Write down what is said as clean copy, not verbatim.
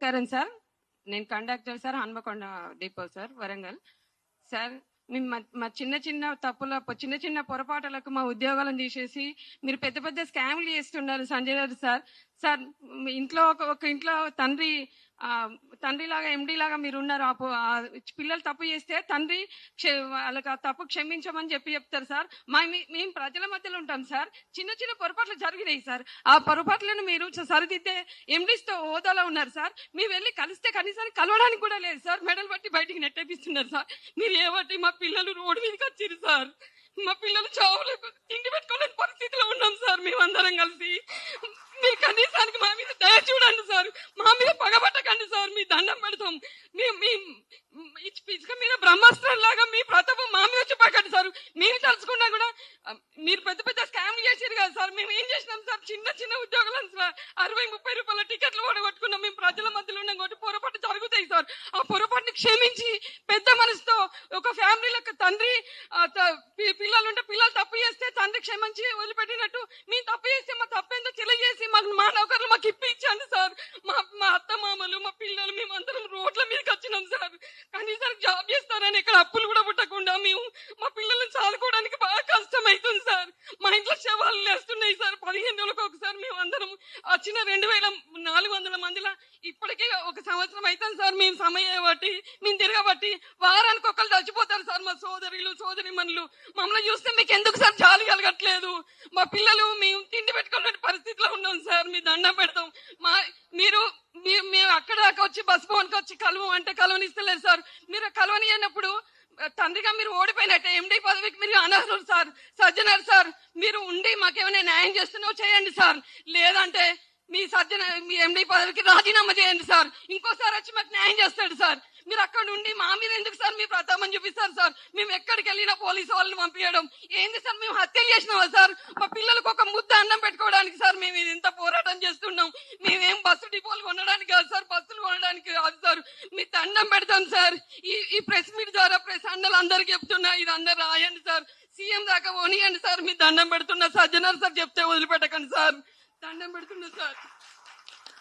నమస్కారం సార్. నేను conductor sir, Hanamkonda depot sir, Warangal. Sir మేము మా చిన్న చిన్న తప్పుల చిన్న చిన్న పొరపాటులకు మా ఉద్యోగాలను తీసేసి మీరు పెద్ద పెద్ద స్కామ్లు చేస్తున్నారు సంజయ్ గారు సార్. సార్ మీ ఇంట్లో ఒక ఇంట్లో తండ్రి లాగా ఎండి లాగా మీరు ఉన్నారు. పిల్లలు తప్పు చేస్తే తండ్రి వాళ్ళకి ఆ తప్పు క్షమించమని చెప్తారు సార్. మేము ప్రజల మధ్యలో ఉంటాం సార్. చిన్న చిన్న పొరపాట్లు జరిగినాయి సార్. ఆ పొరపాట్లను మీరు సరిదిద్దే ఎండిస్తో హోదాలో ఉన్నారు సార్. మీరు వెళ్ళి కలిస్తే కనీసానికి కలవడానికి కూడా లేదు సార్. మెడలు బట్టి బయటికి నెట్టేపిస్తున్నారు సార్. మీరు ఏబట్టి మా పిల్లలు రోడ్డు మీదకి వచ్చారు సార్. మా పిల్లలు చావులకు తిండి పెట్టుకోలేని పరిస్థితిలో ఉన్నాం సార్. మేమందరం కలిసి మీరు కనీసానికి మా మీద దయ చూడండి సార్. మా మీద పగబట్టకండి సార్. మీ దండం పెడతాం. ఇసుక మీద బ్రహ్మాస్త్రం లాగా మీ ప్రతాపం మా మీద చెప్పకండి సార్. మీరు తలుచుకున్నా కూడా మీరు పెద్ద పెద్ద స్కామ్లు చేసారు కదా సార్. మేము ఏం చేసినాం సార్? చిన్న చిన్న ఉద్యోగాలను 60-30 రూపాయల టికెట్లు ఓడగొట్టుకున్నాం. మేము ప్రజల మధ్యలో ఉన్నాం కాబట్టి పొరపాటు జరుగుతాయి సార్. ఆ పొరపాటుని క్షమించి పెద్ద మనసుతో ఒక ఫ్యామిలీలకు తండ్రి పిల్లలుంటే పిల్లలు తప్పు చేస్తే తండ్రి క్షమించి వదిలిపెట్టినట్టు మేము తప్పు చేస్తే మా తప్పేందో తెలియజేసి మా నౌకర్లు మాకు ఇప్పించండి సార్. మా అత్త మామలు మా పిల్లలు మేమందరం రోడ్ల మీదకి వచ్చినాం సార్. కనీసానికి జాబ్ చేస్తారని ఇక్కడ అప్పులు కూడా పుట్టకుండా మేము మా పిల్లలను చదువుకోవడానికి బాగా కష్టం అవుతుంది సార్. మా ఇంట్లో శవాలు లేస్తున్నాయి సార్. 15 రోజులకు ఒకసారి మేము అందరం వచ్చిన 2400 మందిలో ఇప్పటికే 1 సంవత్సరం అవుతుంది సార్. మేము సమయం బట్టి మేము తిరగబట్టి వారానికి ఒకళ్ళు చచ్చిపోతారు సార్. మా సోదరులు సోదరిమణులు మమ్మల్ని చూస్తే మీకు ఎందుకు సార్ జాలి కలగట్లేదు? మా పిల్లలు మేము తిండి పెట్టుకునే పరిస్థితిలో ఉన్నాం సార్. మీ దండం పెడతాం. మేము అక్కడ దాకా వచ్చి బస్ భవన్కి వచ్చి అంటే కలవనిస్తలేదు సార్. మీరు కలవని అయినప్పుడు తండ్రిగా మీరు ఓడిపోయినట్టే. ఎండి పదవికి మీరు అనర్హులు సార్. సజ్జనర్ సార్, మీరు ఉండి మాకేమైనా న్యాయం చేస్తున్నావు చేయండి సార్. లేదంటే మీ ఎండి పదవికి రాజీనామా చేయండి సార్. ఇంకోసారి వచ్చి మాకు న్యాయం చేస్తాడు సార్. మీరు అక్కడ ఉండి మా మీద ఎందుకు సార్ మీ ప్రతాపం చూపిస్తారు సార్? మేము ఎక్కడికి వెళ్ళినా పోలీసు వాళ్ళని పంపించడం ఏంది సార్? మేము హత్యలు చేసినావా సార్? మా పిల్లలకు ఒక ముద్ద అన్నం పెట్టుకోవడానికి సార్ మేము ఇది ఇంత పోరాటం చేస్తున్నాం. మేమేం బస్సు డిపోలు కొనడానికి కాదు సార్, బస్సులు కొనడానికి కాదు సార్. మీ దండం పెడతాం సార్. ఈ ప్రెస్ మీట్ ద్వారా ప్రెస్ అన్నలు అందరికి చెప్తున్నా, ఇది అందరు రాయండి సార్. సీఎం దాకా పోనీయండి సార్. మీ దండం పెడుతున్నా. సజ్జనర్ సార్ చెప్తే వదిలిపెట్టకండి సార్. దండం పెడుతున్నా సార్.